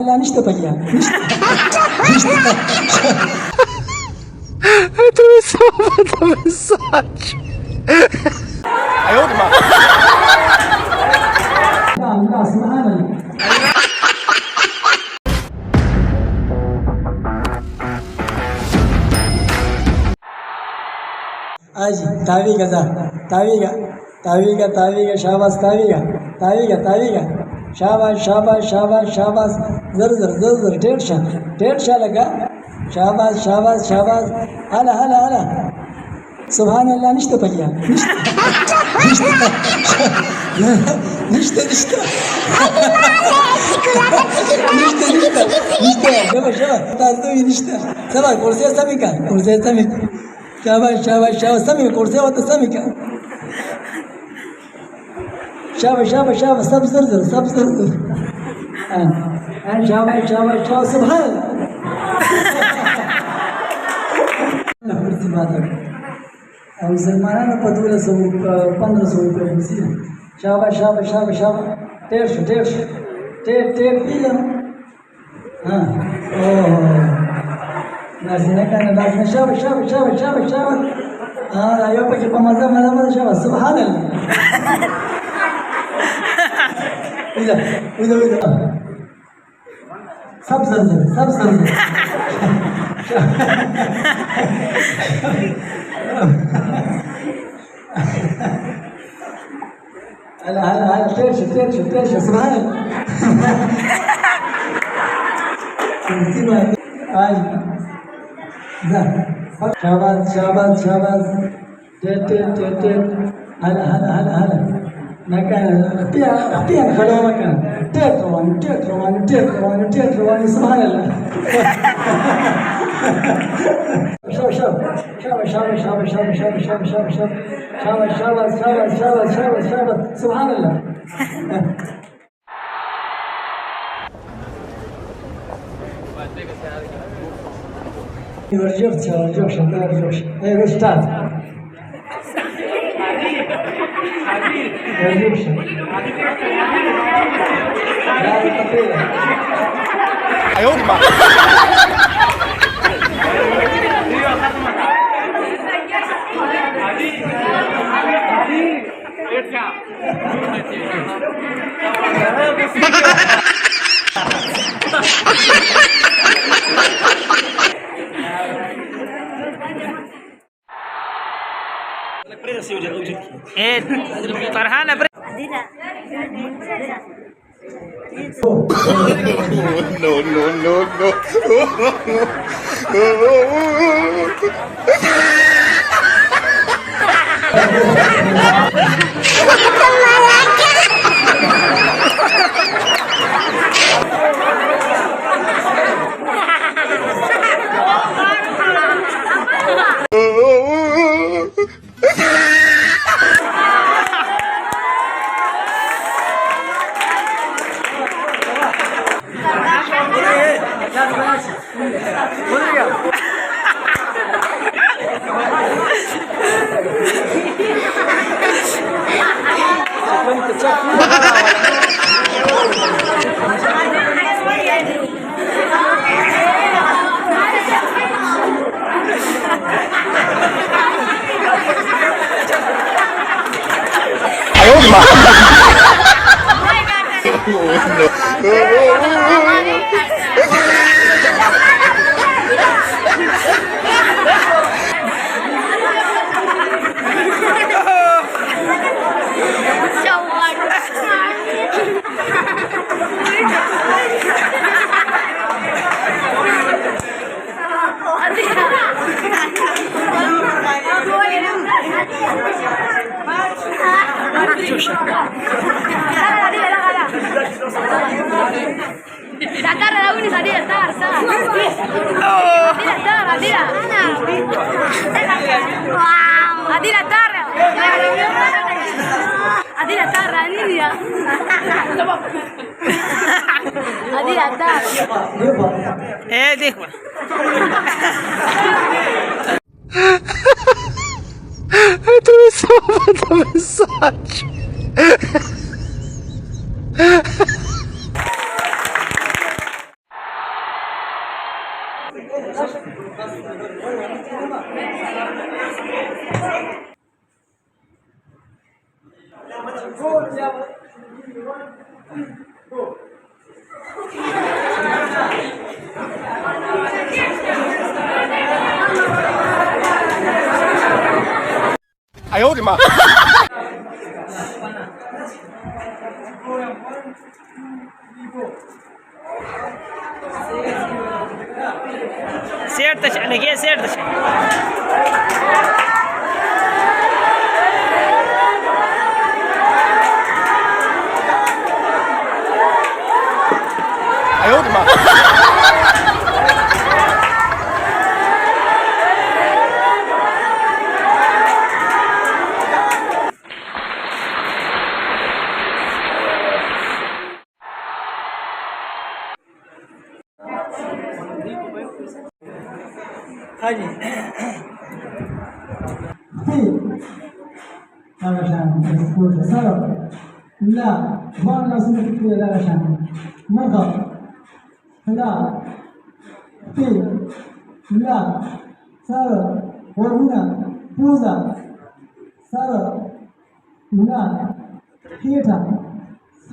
لا نشتى طيب نشتى Tu mi sono fatto messaggio. لا لا سبحان الله اجي تعويقه ذا تعويقه شاباس تعويقه شاباس زر टेढ़ लगा शाबाश هلا سبحان الله نشتى طيب نشتى شباب تعطوني نشتى سبا كرسي سميكا شاباش سمي كرسي وتسميكا شاباش سب زر شاباش سبحان الله كرسي बात मुसलमानों को 1500 रुपये मिलती शाबाश 150 टेढ़ पीला हाँ ओह नाज़िना शाबाश हाँ आयो पके मज़ा शाबाश सुभान अल्लाह इधर सब सर هلا تيرش سبحان شاباش تير هلا مكان بيان خلوه مكان تير رواني سبحان الله شاباش سبحان الله ورجوش ايه ستارت ورجوش ايوه ما فرحانة no. देखो Tu mi sono fatto messaggio. 哎呦我的妈سيرتش انا جاي سيرتش هاجي لا غشان مذكور سبب لا ما الناس تكتب لا غشان مضى لا في لا سبب وهنا بوزا سبب لا كيتا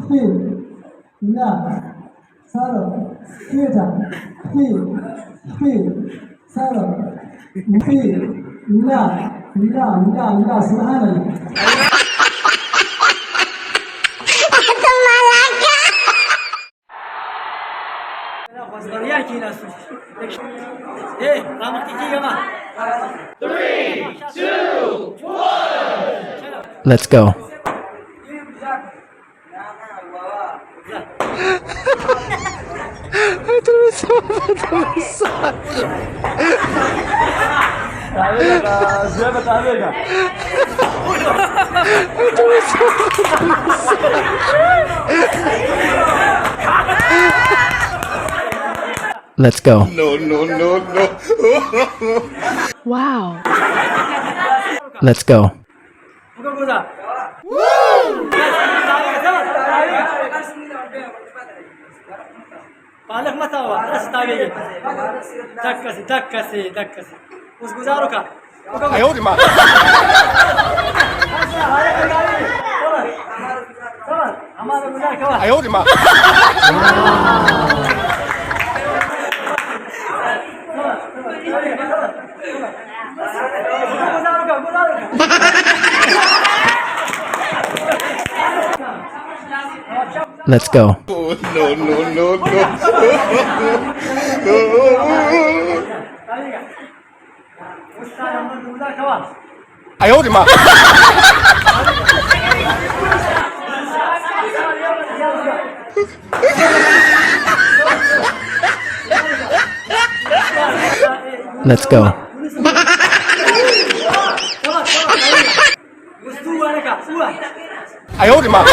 في لا سبب كيتا في سبب في لا سبحان الله Let's go. Let's go. No. Wow. Let's go. بالك متى هو استاجي دكسي وش گزارو کا 哎呦我的妈हमारा गुजार क्या 哎呦我的妈 Let's go. No. 哎呦我的妈 Let's go. 哎呦我的妈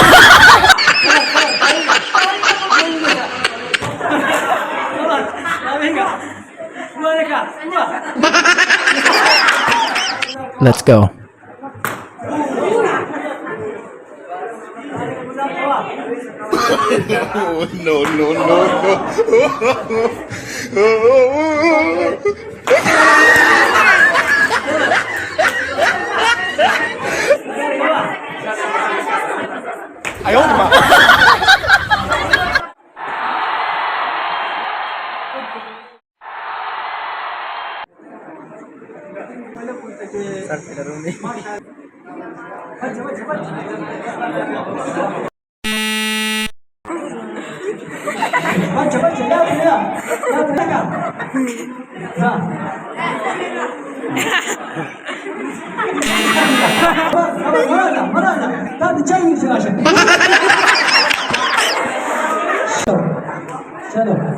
Let's go. No. 哎呦我的妈 चलो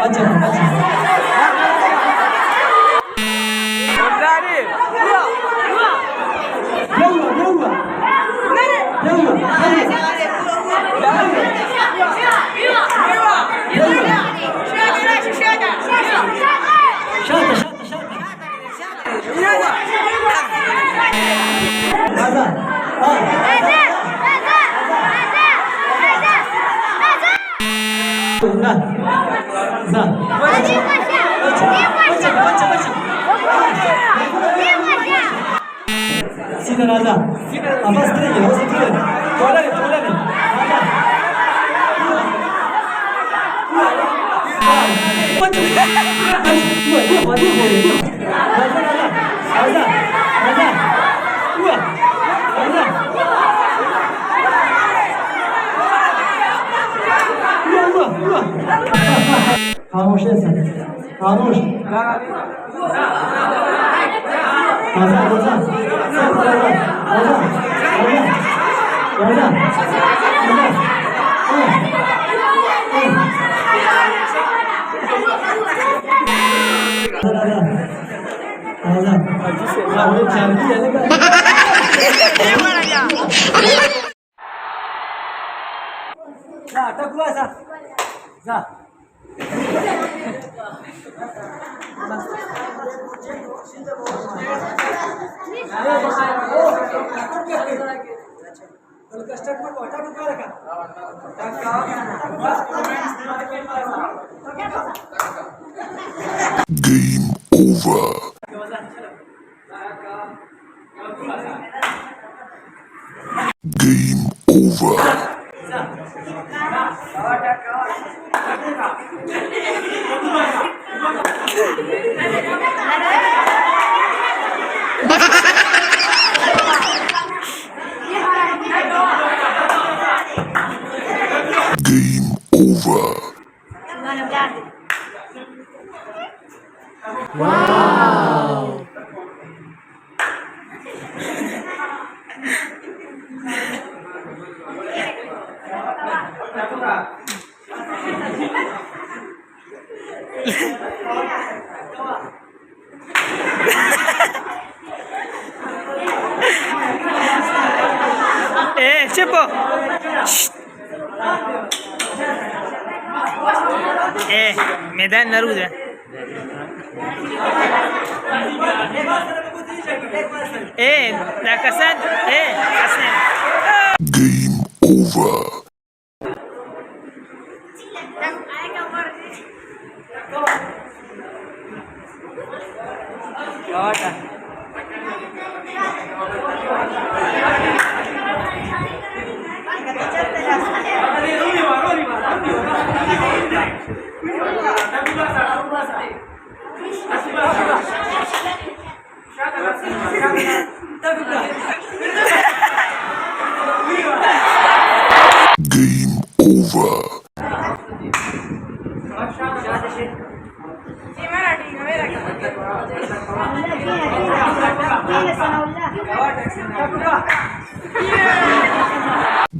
अच्छा सीधा राजा आवाज करेंगे हो सकती है तोला नहीं खामोश है सर खामोश राजा राजा Game over. Game over. Game over. చెప్పు मैदान नरूद है Lakasan Hassan. Game over.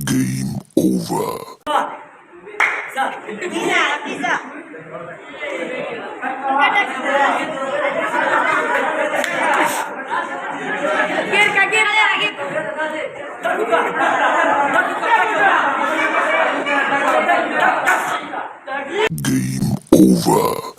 Game over. Game over. Game over.